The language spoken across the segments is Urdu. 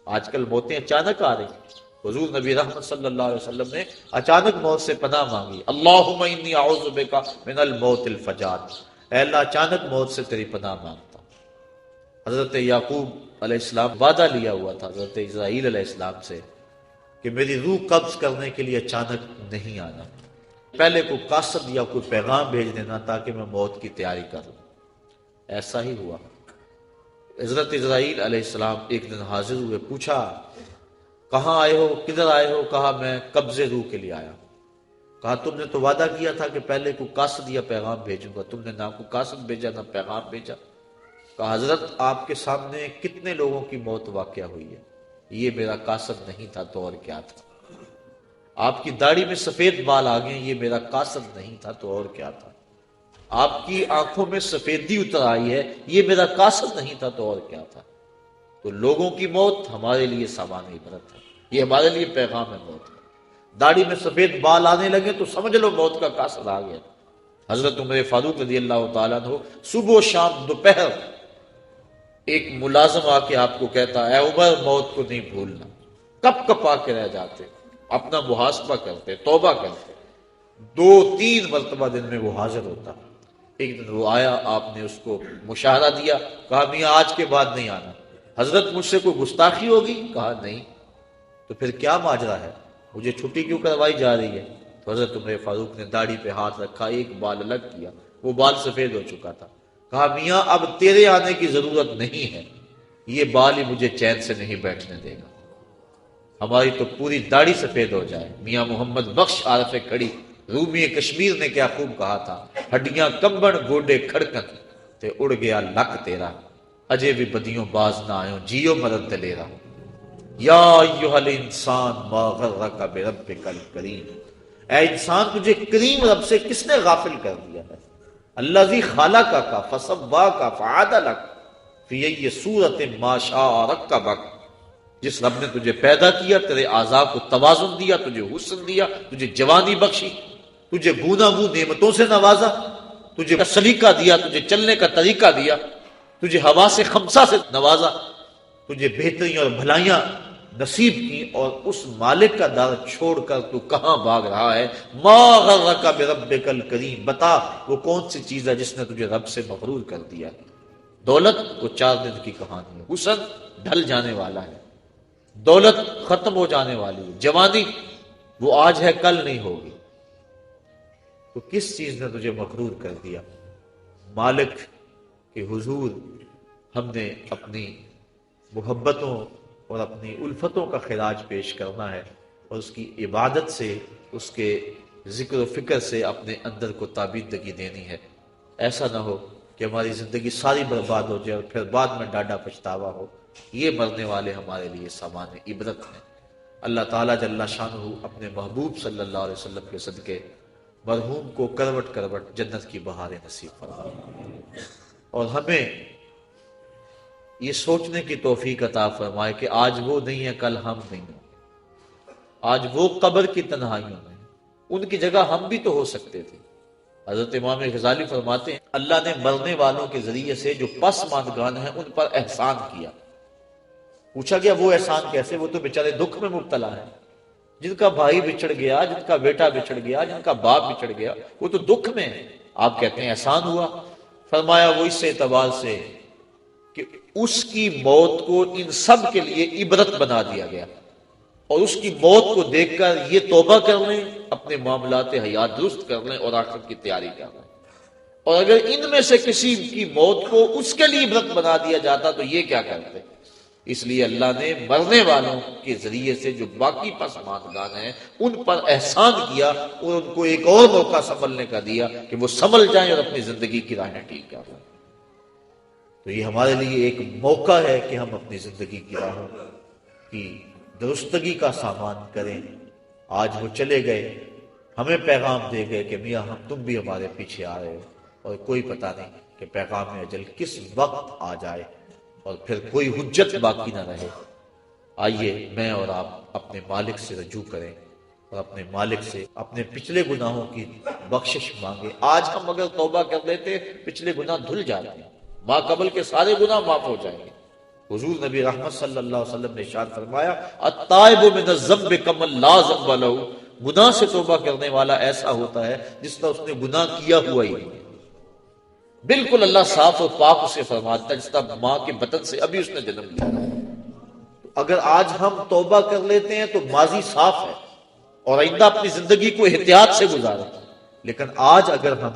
آج کل موتیں اچانک آ رہی ہیں۔ حضور نبی رحمت صلی اللہ علیہ وسلم نے اچانک موت سے پناہ مانگی، اللہم انی اعوذ بک من الموت الفجاۃ، اے اللہ اچانک موت سے تیری پناہ مانگتا ہوں۔ حضرت یعقوب علیہ السلام وعدہ لیا ہوا تھا حضرت اسرائیل علیہ السلام سے کہ میری روح قبض کرنے کے لیے اچانک نہیں آنا، پہلے کوئی قاصد یا کوئی پیغام بھیج دینا تاکہ میں موت کی تیاری کروں۔ ایسا ہی ہوا۔ حضرت اسرائیل علیہ السلام ایک دن حاضر ہوئے، پوچھا کہاں آئے ہو، کدھر آئے ہو؟ کہا میں قبض روح کے لیے آیا۔ کہا تم نے تو وعدہ کیا تھا کہ پہلے کوئی قاصد یا پیغام بھیجوں گا، تم نے نہ کوئی قاصد بھیجا نہ پیغام بھیجا۔ کہا حضرت آپ کے سامنے کتنے لوگوں کی موت واقع ہوئی ہے، یہ میرا قاصد نہیں تھا تو اور کیا تھا۔ آپ کی داڑھی میں سفید بال آ گئے، یہ میرا قاصد نہیں تھا تو اور کیا تھا۔ آپ کی آنکھوں میں سفیدی اتر آئی ہے، یہ میرا قاصد نہیں تھا تو اور کیا تھا۔ تو لوگوں کی موت ہمارے لیے سامان عبرت ہے، یہ ہمارے لیے پیغام ہے موت کا۔ داڑھی میں سفید بال آنے لگے تو سمجھ لو موت کا قاصد آ گیا۔ حضرت عمر فاروق رضی اللہ تعالیٰ عنہ صبح و شام دوپہر ایک ملازم آ کے آپ کو کہتا اے عمر موت کو نہیں بھولنا، کپ کپا کے رہ جاتے، اپنا محاسبہ کرتے، توبہ کرتے۔ 2-3 مرتبہ دن میں وہ حاضر ہوتا۔ ایک دن وہ آیا، آپ نے اس کو مشاہدہ دیا، کہا میاں آج کے بعد نہیں آنا۔ حضرت مجھ سے کوئی گستاخی ہوگی؟ کہا نہیں۔ تو پھر کیا ماجرا ہے، مجھے چھٹی کیوں کروائی جا رہی ہے؟ تو حضرت عمر فاروق نے داڑھی پہ ہاتھ رکھا، ایک بال الگ کیا، وہ بال سفید ہو چکا تھا۔ کہا میاں اب تیرے آنے کی ضرورت نہیں ہے، یہ بال ہی مجھے چین سے نہیں بیٹھنے دے گا، ہماری تو پوری داڑھی سفید ہو جائے۔ میاں محمد بخش عارف کھڑی رومی کشمیر نے کیا خوب کہا تھا، ہڈیاں کمبن گوڈے کھڑکن تے اڑ گیا لک تیرا، اجے بھی بدیوں باز نہ آئوں جیو مدد دلیرا۔ یا ایھا الانسان ما غرک بربک الکریم، اے انسان تجھے کریم رب سے کس نے غافل کر دیا ہے؟ الذی خلقک فسواک فعدلک فی ای صورت ما شاء رکبک، جس رب نے تجھے پیدا کیا، تیرے اعضاء کو توازن دیا، تجھے حسن دیا، تجھے جوانی بخشی، تجھے گوناگوں نعمتوں سے نوازا، تجھے سلیقہ دیا، تجھے چلنے کا طریقہ دیا، تجھے حواس خمسہ سے نوازا، تجھے بہتریاں اور بھلائیاں نصیب کی، اور اس مالک کا در چھوڑ کر تو کہاں بھاگ رہا ہے؟ ما غرک بربک الکریم، بتا وہ کون سی چیز ہے جس نے تجھے رب سے مغرور کر دیا؟ دولت وہ 4 دن کی کہانی ہے، حسن ڈھل جانے والا ہے، دولت ختم ہو جانے والی ہے، جوانی وہ آج ہے کل نہیں ہوگی۔ تو کس چیز نے تجھے مغرور کر دیا؟ مالک کے حضور ہم نے اپنی محبتوں اور اپنی الفتوں کا خراج پیش کرنا ہے، اور اس کی عبادت سے، اس کے ذکر و فکر سے اپنے اندر کو تابیدگی دینی ہے۔ ایسا نہ ہو کہ ہماری زندگی ساری برباد ہو جائے اور پھر بعد میں ڈاڈا پچھتاوا ہو۔ یہ مرنے والے ہمارے لیے سامان عبرت ہیں۔ اللہ تعالیٰ جل شانہ اپنے محبوب صلی اللہ علیہ وسلم کے صدقے مرحوم کو کروٹ کروٹ جنت کی بہاریں نصیب فرمائے، اور ہمیں یہ سوچنے کی توفیق عطا فرمائے کہ آج وہ نہیں ہے کل ہم نہیں ہیں، آج وہ قبر کی تنہائیوں میں، ان کی جگہ ہم بھی تو ہو سکتے تھے۔ حضرت امام غزالی فرماتے ہیں اللہ نے مرنے والوں کے ذریعے سے جو پسماندگان ہیں ان پر احسان کیا۔ پوچھا گیا وہ احسان کیسے؟ وہ تو بیچارے دکھ میں مبتلا ہیں، جن کا بھائی بچھڑ گیا، جن کا بیٹا بچھڑ گیا، جن کا باپ بچھڑ گیا، وہ تو دکھ میں ہیں۔ آپ کہتے ہیں احسان ہوا؟ فرمایا وہ اس اعتبار سے کہ اس کی موت کو ان سب کے لیے عبرت بنا دیا گیا، اور اس کی موت کو دیکھ کر یہ توبہ کر لیں، اپنے معاملات حیات درست کر لیں اور آخرت کی تیاری کر لیں۔ اور اگر ان میں سے کسی کی موت کو اس کے لیے عبرت بنا دیا جاتا تو یہ کیا کرتے؟ اس لیے اللہ نے مرنے والوں کے ذریعے سے جو باقی پسماندگان ہیں ان پر احسان کیا، اور ان کو ایک اور موقع سنبھلنے کا دیا کہ وہ سنبھل جائیں اور اپنی زندگی کی راہیں ٹھیک کر لیں۔ تو یہ ہمارے لیے ایک موقع ہے کہ ہم اپنی زندگی کی راہوں کی درستگی کا سامان کریں۔ آج وہ چلے گئے، ہمیں پیغام دے گئے کہ میاں ہم تم بھی ہمارے پیچھے آ رہے ہو، اور کوئی پتہ نہیں کہ پیغام اجل کس وقت آ جائے اور پھر کوئی حجت باقی نہ رہے۔ آئیے میں اور آپ اپنے مالک سے رجوع کریں اور اپنے مالک سے اپنے پچھلے گناہوں کی بخشش مانگے۔ آج ہم اگر توبہ کر لیتے پچھلے گناہ دھل جاتے ہیں، ماں قبل کے سارے گناہ معاف ہو جائیں گے۔ حضور نبی رحمت صلی اللہ علیہ وسلم نے ارشاد فرمایا التائب من الذنب کمن لا ذنب له، گناہ سے توبہ کرنے والا ایسا ہوتا ہے جس طرح اس نے گناہ کیا ہوا ہی نہیں۔ بالکل اللہ صاف اور پاک اسے فرماتا ہے جس طرح ماں کے بطن سے ابھی اس نے جنم لیا۔ اگر آج ہم توبہ کر لیتے ہیں تو ماضی صاف ہے اور آئندہ اپنی زندگی کو احتیاط سے گزاریں، لیکن آج اگر ہم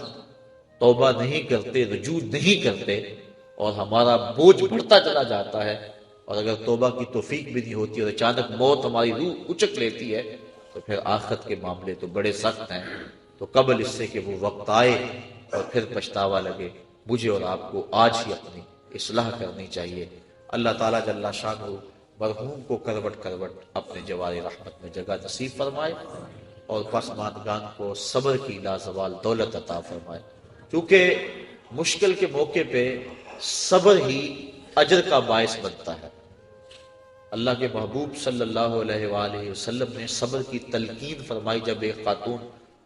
توبہ نہیں کرتے، رجوع نہیں کرتے اور ہمارا بوجھ بڑھتا چلا جاتا ہے، اور اگر توبہ کی توفیق بھی نہیں ہوتی اور اچانک موت ہماری روح اچک لیتی ہے، تو پھر آخرت کے معاملے تو بڑے سخت ہیں۔ تو قبل اس سے کہ وہ وقت آئے اور پھر پچھتاوا لگے، مجھے اور آپ کو آج ہی اپنی اصلاح کرنی چاہیے۔ اللہ تعالیٰ جل شانہ مرحوم کو کروٹ کروٹ اپنے جوار رحمت میں جگہ نصیب فرمائے اور پسماندگان کو صبر کی لازوال دولت عطا فرمائے، کیونکہ مشکل کے موقع پہ صبر ہی اجر کا باعث بنتا ہے۔ اللہ کے محبوب صلی اللہ علیہ وآلہ وسلم نے صبر کی تلقین فرمائی جب ایک خاتون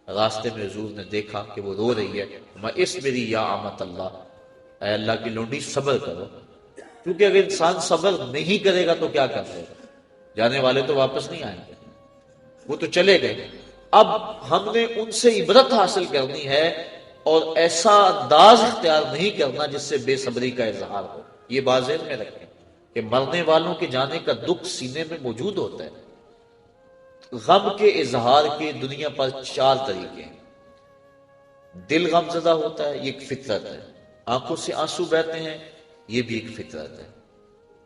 راستے میں حضور نے دیکھا کہ وہ رو رہی ہے، میں اس میری یا امت اللہ، اے اللہ کی لونڈی صبر کرو، کیونکہ اگر انسان صبر نہیں کرے گا تو کیا کر لے گا؟ جانے والے تو واپس نہیں آئیں گے، وہ تو چلے گئے۔ اب ہم نے ان سے عبرت حاصل کرنی ہے اور ایسا انداز اختیار نہیں کرنا جس سے بے صبری کا اظہار ہو۔ یہ بات ذہن میں رکھیں کہ مرنے والوں کے جانے کا دکھ سینے میں موجود ہوتا ہے۔ غم کے اظہار کے دنیا پر 4 طریقے ہیں۔ دل غم زدہ ہوتا ہے، یہ ایک فطرت ہے۔ آنکھوں سے آنسو بہتے ہیں، یہ بھی ایک فطرت ہے۔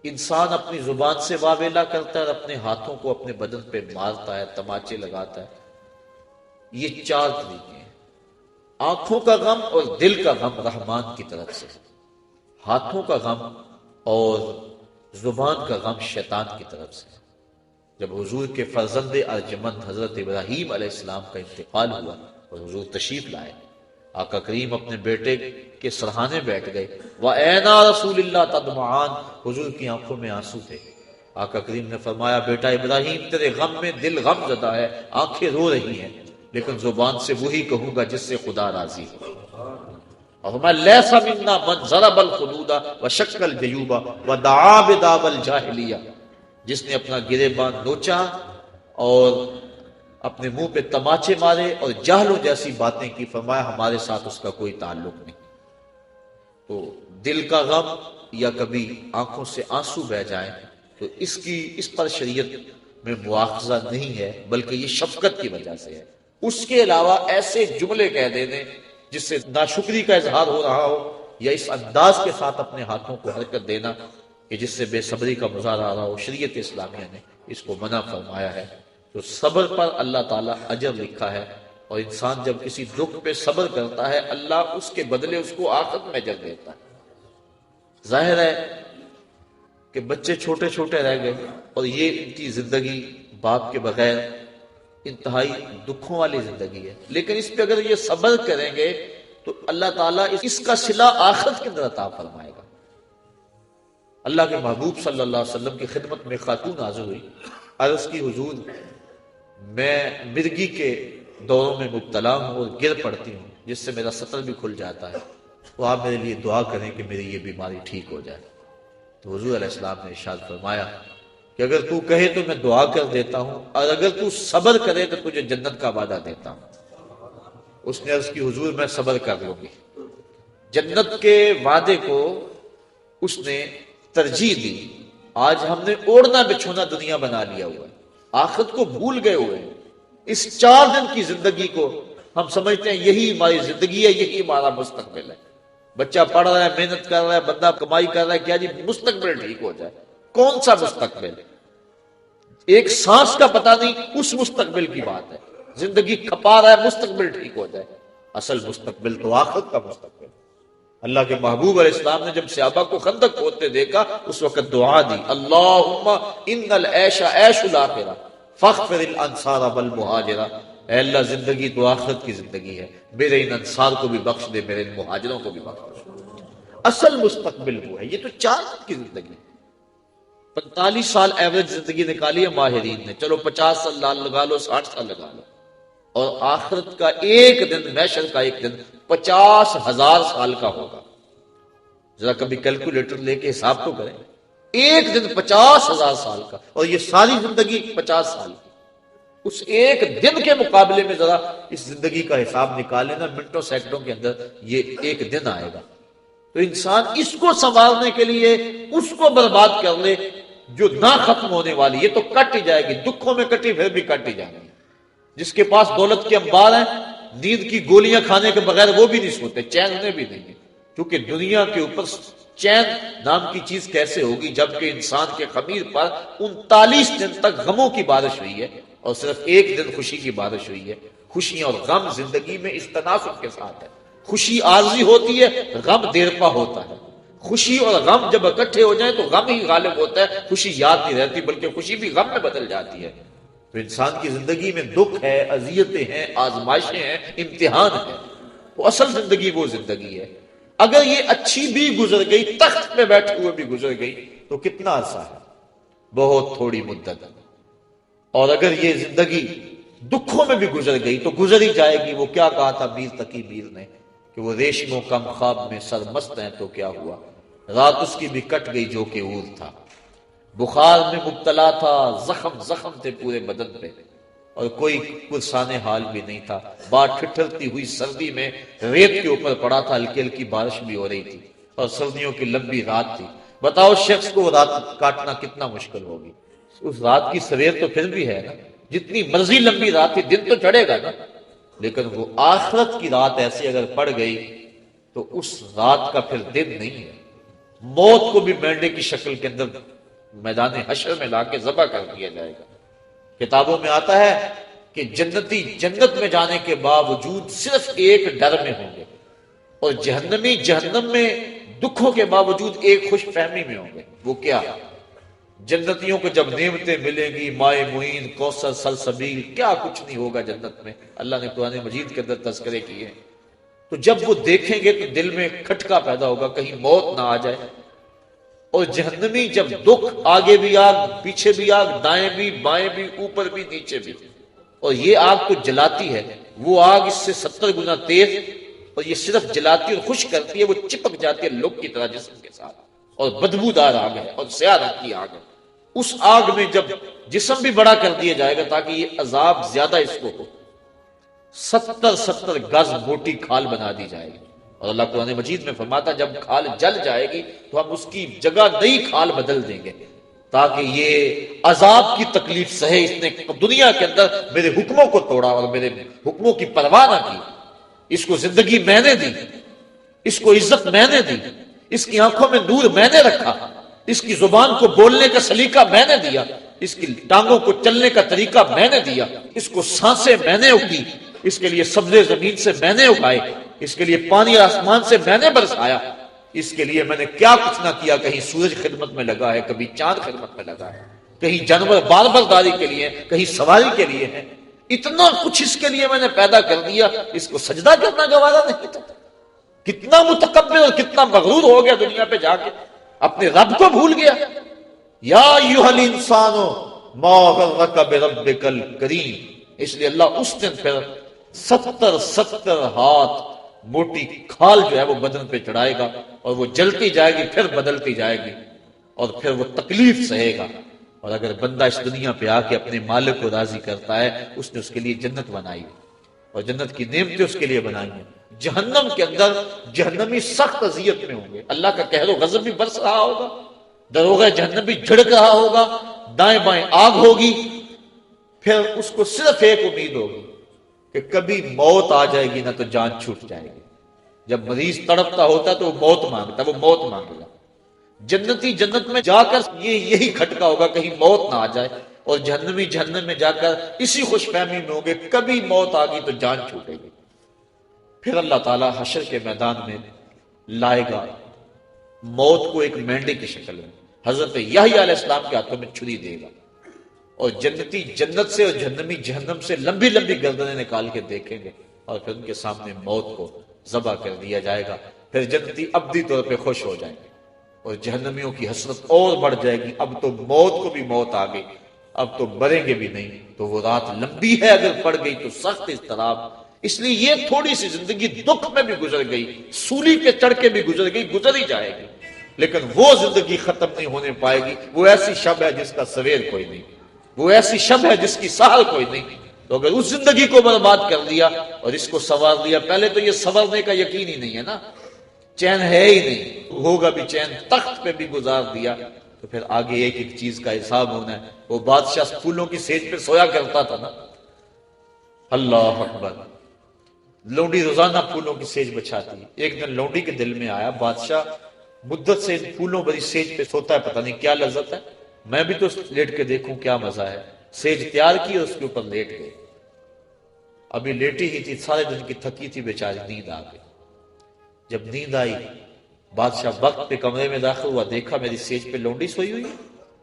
انسان اپنی زبان سے واویلا کرتا ہے اور اپنے ہاتھوں کو اپنے بدن پہ مارتا ہے، تماچے لگاتا ہے، یہ 4 طریقے ہیں۔ آنکھوں کا غم اور دل کا غم رحمان کی طرف سے، ہاتھوں کا غم اور زبان کا غم شیطان کی طرف سے۔ جب حضور کے فرزند ارجمند حضرت ابراہیم علیہ السلام کا انتقال ہوا اور حضور تشریف لائے، آقا کریم اپنے بیٹے کے سرہانے بیٹھ گئے، وَأَيْنَا رَسُولِ اللَّهِ تَدْمَعَانِ، حضور کی آنکھوں میں آنسو تھے۔ آقا کریم نے فرمایا بیٹا ابراہیم تیرے غم میں دل غم زدہ ہے، آنکھیں رو رہی ہیں، لیکن زبان سے وہی کہوں گا جس سے خدا راضی ہو۔ اور فرمایا لیس منا من ضرب الخدود وشق الجیوب ودعا بدعوی الجاہلیہ، جس نے اپنا گریبان نوچا اور اپنے منہ پہ تماچے مارے اور جہلوں جیسی باتیں کی، فرمایا ہمارے ساتھ اس کا کوئی تعلق نہیں۔ تو دل کا غم یا کبھی آنکھوں سے آنسو بہ جائیں تو اس پر شریعت میں مواخذہ نہیں ہے، بلکہ یہ شفقت کی وجہ سے ہے۔ اس کے علاوہ ایسے جملے کہہ دینے جس سے ناشکری کا اظہار ہو رہا ہو، یا اس انداز کے ساتھ اپنے ہاتھوں کو حرکت دینا کہ جس سے بے صبری کا مظاہرہ آ رہا ہو، شریعت اسلامیہ نے اس کو منع فرمایا ہے۔ تو صبر پر اللہ تعالیٰ اجر لکھا ہے، اور انسان جب کسی دکھ پہ صبر کرتا ہے اللہ اس کے بدلے اس کو آخرت میں اجر دیتا ہے۔ ظاہر ہے کہ بچے چھوٹے چھوٹے رہ گئے اور یہ ان کی زندگی باپ کے بغیر انتہائی دکھوں والی زندگی ہے، لیکن اس پہ اگر یہ صبر کریں گے تو اللہ تعالیٰ اس کا صلہ آخرت کے اندر عطا فرمائے گا۔ اللہ کے محبوب صلی اللہ علیہ وسلم کی خدمت میں خاتون حاضر ہوئی، عرض کی حضور میں مرگی کے دوروں میں مبتلا ہوں اور گر پڑتی ہوں جس سے میرا سطر بھی کھل جاتا ہے، تو آپ میرے لیے دعا کریں کہ میری یہ بیماری ٹھیک ہو جائے۔ تو حضور علیہ السلام نے ارشاد فرمایا کہ اگر تو کہے تو میں دعا کر دیتا ہوں، اور اگر تو صبر کرے تو تجھے جنت کا وعدہ دیتا ہوں۔ اس نے عرض کی حضور میں صبر کر لوں گی۔ جنت کے وعدے کو اس نے ترجیح دی۔ آج ہم نے اوڑھنا بچھونا دنیا بنا لیا ہوا ہے، آخرت کو بھول گئے ہوئے ہیں۔ اس 4 دن کی زندگی کو ہم سمجھتے ہیں یہی ہماری زندگی ہے، یہی ہمارا مستقبل ہے۔ بچہ پڑھ رہا ہے، محنت کر رہا ہے، بندہ کمائی کر رہا ہے، کیا جی مستقبل ٹھیک ہو جائے؟ کون سا مستقبل؟ ایک سانس کا پتہ نہیں، اس مستقبل کی بات ہے۔ زندگی کھپا رہا ہے مستقبل ٹھیک ہو جائے، اصل مستقبل تو آخرت کا مستقبل۔ اللہ کے محبوب علیہ السلام نے جب صحابہ کو خندق کھودتے دیکھا اس وقت دعا دی، اللہم ان العیش عیش الاخرہ فاغفر الانصار والمہاجرہ، اے اللہ زندگی تو آخرت کی زندگی ہے، میرے ان انصار کو بھی بخش دے، میرے ان مہاجروں کو بھی بخش دے۔ اصل مستقبل وہ ہے، یہ تو 4 دن کی زندگی ہے۔ 45 سال ایوریج زندگی نکالی ہے ماہرین نے، چلو 50 سال لگا لو، 60 سال لگا لو، اور آخرت کا ایک دن، محشر کا ایک دن 50,000 سال کا ہوگا۔ ذرا کبھی کیلکولیٹر لے کے حساب تو کریں، ایک دن 50,000 سال کا، اور یہ ساری زندگی 50 سال کی، اس ایک دن کے مقابلے میں ذرا اس زندگی کا حساب نکالیں نا، منٹوں سیکنڈوں کے اندر یہ ایک دن آئے گا۔ تو انسان اس کو سنوارنے کے لیے اس کو برباد کر لے جو نہ ختم ہونے والی، یہ تو کٹ ہی جائے گی، دکھوں میں کٹی پھر بھی کٹ ہی جائے گی۔ جس کے پاس دولت کے انبار ہیں، نیند کی گولیاں کھانے کے بغیر وہ بھی نہیں سوتے، چین انہیں بھی نہیں ہے، کیونکہ دنیا کے اوپر چین نام کی چیز کیسے ہوگی جبکہ انسان کے خمیر پر 39 دن تک غموں کی بارش ہوئی ہے اور صرف ایک دن خوشی کی بارش ہوئی ہے۔ خوشی اور غم زندگی میں اس تناسب کے ساتھ ہے، خوشی عارضی ہوتی ہے، غم دیر پا ہوتا ہے۔ خوشی اور غم جب اکٹھے ہو جائیں تو غم ہی غالب ہوتا ہے، خوشی یاد نہیں رہتی بلکہ خوشی بھی غم میں بدل جاتی ہے۔ تو انسان کی زندگی میں دکھ ہے، اذیتیں ہیں، آزمائشیں ہیں، امتحان ہے، وہ اصل زندگی وہ زندگی ہے۔ اگر یہ اچھی بھی گزر گئی، تخت پہ بیٹھے ہوئے بھی گزر گئی تو کتنا عرصہ ہے؟ بہت تھوڑی مدت۔ اور اگر یہ زندگی دکھوں میں بھی گزر گئی تو گزر ہی جائے گی۔ وہ کیا کہا تھا میر تقی میر نے کہ وہ ریشموں کم خواب میں سرمست ہیں تو کیا ہوا، رات اس کی بھی کٹ گئی جو کہ اور تھا۔ بخار میں مبتلا تھا، زخم تھے پورے بدن پہ، اور کوئی پرسان حال بھی نہیں تھا۔ بات ٹھٹھرتی ہوئی سردی میں ریت کے اوپر پڑا تھا، ہلکی ہلکی بارش بھی ہو رہی تھی اور سردیوں کی لمبی رات تھی۔ بتاؤ شخص کو رات کاٹنا کتنا مشکل ہوگی۔ اس رات کی سویر تو پھر بھی ہے نا، جتنی مرضی لمبی رات تھی، دن تو چڑھے گا نا، لیکن وہ آخرت کی رات ایسی اگر پڑ گئی تو اس رات کا پھر دن نہیں ہے۔ موت کو بھی مینڈے کی شکل کے اندر میدان حشر میں لا کے ذبح کر دیا جائے گا۔ کتابوں میں آتا ہے کہ جنتی جنت میں جانے کے باوجود صرف ایک ڈر میں ہوں گے، اور جہنمی جہنم میں دکھوں کے باوجود ایک خوش فہمی میں ہوں گے۔ وہ کیا؟ جنتیوں کو جب نعمتیں ملیں گی، مائے معین، کوثر، سلسبیل، کیا کچھ نہیں ہوگا جنت میں، اللہ نے قرآن مجید کے اندر تذکرے کیے ہیں۔ تو جب وہ دیکھیں گے تو دل میں کھٹکا پیدا ہوگا کہیں موت نہ آ جائے۔ اور جہنمی جب دکھ، آگے بھی آگ، پیچھے بھی آگ، دائیں بھی بائیں بھی، اوپر بھی نیچے بھی، اور یہ آگ تو جلاتی ہے، وہ آگ اس سے 70 گنا تیز، اور یہ صرف جلاتی اور خشک کرتی ہے، وہ چپک جاتی ہے لوگ کی طرح جسم کے ساتھ، اور بدبودار آگ ہے اور سیاہ رنگ کی آگ ہے۔ اس آگ میں جب جسم بھی بڑا کر دیا جائے گا تاکہ یہ عذاب زیادہ اس کو ہو، 70 گز موٹی کھال بنا دی جائے گی، اور اللہ قرآن مجید میں فرماتا جب کھال جل جائے گی تو ہم اس کی جگہ نئی کھال بدل دیں گے تاکہ یہ عذاب کی تکلیف سہے۔ اس نے دنیا کے اندر میرے حکموں کو توڑا اور میرے حکموں کی پرواہ نہ کی، اس کو زندگی میں نے دی، اس کو عزت میں نے دی، اس کی آنکھوں میں نور میں نے رکھا، اس کی زبان کو بولنے کا سلیقہ میں نے دیا، اس کی ٹانگوں کو چلنے کا طریقہ میں نے دیا، اس کو سانسیں میں نے اگی، اس کے لیے سبزے زمین سے میں نے اگائے، اس کے لیے پانی آسمان سے میں نے برسایا، اس کے لیے میں نے کیا کچھ نہ کیا۔ کہیں سورج خدمت میں لگا ہے، کبھی چاند خدمت میں لگا ہے، کہیں جانور بار برداری کے لیے، کہیں سواری کے لیے ہے، اتنا کچھ اس کے لیے میں نے پیدا کر دیا، اس کو سجدہ کرنا گوارا نہیں تھا۔ کتنا متکبر اور کتنا مغرور ہو گیا دنیا پہ جا کے، اپنے رب کو بھول گیا۔ یا ایھا الانسان ما غرک بربک الکریم، اس لیے اللہ اس دن پھر 70 ہاتھ موٹی کھال جو ہے وہ بدن پہ چڑھائے گا، اور وہ جلتی جائے گی پھر بدلتی جائے گی، اور پھر وہ تکلیف سہے گا۔ اور اگر بندہ اس دنیا پہ آ کے اپنے مالک کو راضی کرتا ہے، اس نے اس کے لیے جنت بنائی اور جنت کی نعمتیں اس کے لیے بنائی ہیں۔ جہنم کے اندر جہنمی سخت اذیت میں ہوں گے، اللہ کا قہر و غضب بھی برس رہا ہوگا، دروغہ جہنم بھی جھڑک رہا ہوگا، دائیں بائیں آگ ہوگی، پھر اس کو صرف ایک امید ہوگی کہ کبھی موت آ جائے گی نہ تو جان چھوٹ جائے گی۔ جب مریض تڑپتا ہوتا تو وہ موت مانگتا، وہ موت مانگے گا۔ جنتی جنت میں جا کر یہی کھٹکا ہوگا کہیں موت نہ آ جائے، اور جہنمی جہنم میں جا کر اسی خوش فہمی میں ہوگے کبھی موت آ گئی تو جان چھوٹے گی۔ پھر اللہ تعالیٰ حشر کے میدان میں لائے گا موت کو ایک مینڈے کی شکل میں، حضرت یحییٰ علیہ السلام کے ہاتھوں میں چھری دے گا، اور جنتی جنت سے اور جہنمی جہنم سے لمبی لمبی گردنیں نکال کے دیکھیں گے، اور پھر ان کے سامنے موت کو ذبح کر دیا جائے گا۔ پھر جنتی ابدی طور پہ خوش ہو جائیں گے، اور جہنمیوں کی حسرت اور بڑھ جائے گی، اب تو موت کو بھی موت آ گئی، اب تو مریں گے بھی نہیں۔ تو وہ رات لمبی ہے، اگر پڑ گئی تو سخت اضطراب، اس لیے یہ تھوڑی سی زندگی دکھ میں بھی گزر گئی، سولی پہ چڑھ کے بھی گزر گئی، گزر ہی جائے گی، لیکن وہ زندگی ختم نہیں ہونے پائے گی. وہ ایسی شب ہے جس کا سویر کوئی نہیں، وہ ایسی شب ہے جس کی سحر کوئی نہیں. تو اگر اس زندگی کو برباد کر دیا اور اس کو سنوار دیا، پہلے تو یہ سنورنے کا یقین ہی نہیں ہے نا، چین ہے ہی نہیں، ہوگا بھی چین، تخت پہ بھی گزار دیا تو پھر آگے ایک ایک چیز کا حساب ہونا ہے. وہ بادشاہ پھولوں کی سیج پہ سویا کرتا تھا نا. اللہ اکبر. لونڈی روزانہ پھولوں کی سیج بچھاتی. ایک دن لونڈی کے دل میں آیا بادشاہ مدت سے پھولوں بڑی سیج پہ سوتا ہے، پتہ نہیں کیا لذت ہے، میں بھی تو لیٹ کے دیکھوں کیا مزہ ہے. سیج تیار کی اور اس کے اوپر لیٹ گئے. ابھی لیٹی ہی تھی، سارے دن کی تھکی تھی بیچاری، نیند آ گئی. جب نیند آئی بادشاہ وقت پہ کمرے میں داخل ہوا، دیکھا میری سیج پہ لونڈی سوئی ہوئی،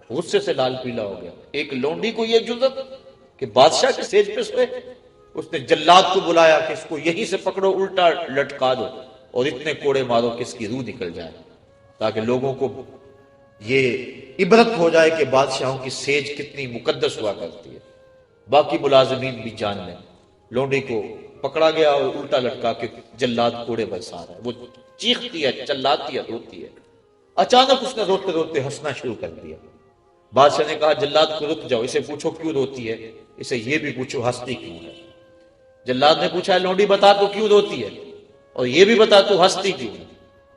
غصے سے لال پیلا ہو گیا. ایک لونڈی کو یہ جرأت کہ بادشاہ کی سیج پہ سوئے. اس نے جلاد کو بلایا کہ اس کو یہیں سے پکڑو، الٹا لٹکا دو اور اتنے کوڑے مارو کہ اس کی روح نکل جائے، تاکہ لوگوں کو یہ عبرت ہو جائے کہ بادشاہوں کی سیج کتنی مقدس ہوا کرتی ہے، باقی ملازمین بھی جان لیں. لونڈی کو پکڑا گیا اور الٹا لٹکا کے جلاد کوڑے برسا رہا ہے. وہ چیختی ہے، چلاتی ہے، روتی ہے. اچانک اس نے روتے روتے ہنسنا شروع کر دیا. بادشاہ نے کہا جلاد کو رک جاؤ، اسے پوچھو کیوں روتی ہے، اسے یہ بھی پوچھو ہنستی کیوں ہے. جلاد نے پوچھا لونڈی بتا تو کیوں روتی ہے، اور یہ بھی بتا تو ہنستی کیوں ہے.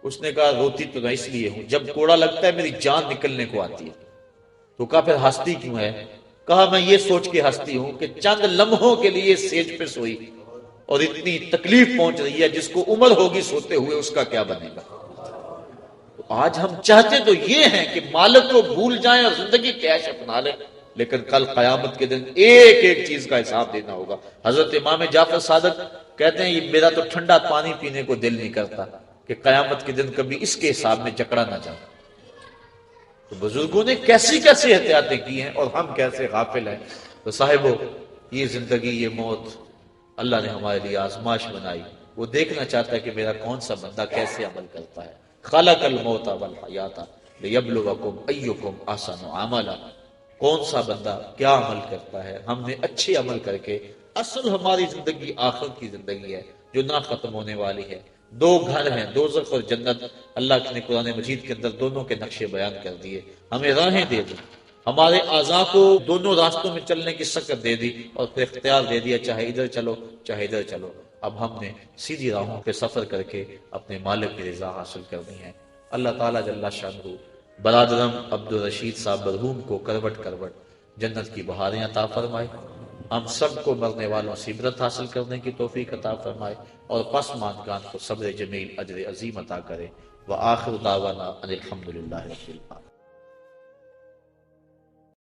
اس نے کہا روتی تو میں اس لیے ہوں، جب کوڑا لگتا ہے میری جان نکلنے کو آتی ہے. تو کہا پھر ہنستی کیوں ہے؟ کہا میں یہ سوچ کے ہنستی ہوں کہ چند لمحوں کے لیے سیج پہ سوئی اور اتنی تکلیف پہنچ رہی ہے، جس کو عمر ہوگی سوتے ہوئے اس کا کیا بنے گا. تو آج ہم چاہتے تو یہ ہیں کہ مالک کو بھول جائیں اور زندگی کی عیش اپنا لیں، لیکن کل قیامت کے دن ایک ایک چیز کا حساب دینا ہوگا. حضرت امام جعفر صادق کہتے ہیں یہ میرا تو ٹھنڈا پانی پینے کو دل نہیں کرتا کہ قیامت کے دن کبھی اس کے حساب میں جکڑا نہ جاؤ. تو بزرگوں نے کیسی کیسی احتیاطیں کی ہیں اور ہم کیسے غافل ہیں. تو صاحبو یہ زندگی، یہ موت اللہ نے ہمارے لیے آزمائش بنائی. وہ دیکھنا چاہتا ہے کہ میرا کون سا بندہ کیسے عمل کرتا ہے. خلق الموت والحیات لیبلوکم ایکم احسن عملا. کون سا بندہ کیا عمل کرتا ہے. ہم نے اچھے عمل کر کے، اصل ہماری زندگی آخرت کی زندگی ہے جو نہ ختم ہونے والی ہے. دو گھر ہیں، دوزخ اور جنت. اللہ نے قرآن مجید کے اندر دونوں کے نقشے بیان کر دیے. ہمیں راہیں دے دی، ہمارے اعضاء کو دونوں راستوں میں چلنے کی سکت دے دی اور پھر اختیار دے دیا چاہے ادھر چلو چاہے ادھر چلو. اب ہم نے سیدھی راہوں پہ سفر کر کے اپنے مالک کی رضا حاصل کرنی ہے. اللہ تعالیٰ جل شانہ برادرم عبدالرشید صاحب مرحوم کو کروٹ کروٹ جنت کی بہاریں عطا فرمائے. ہم سب کو مرنے والوں سے عبرت حاصل کرنے کی توفیق عطا فرمائے اور پسماندگان کو صبر جمیل اجر عظیم عطا کرے. وآخر دعوانا ان الحمدللہ رب العالمین.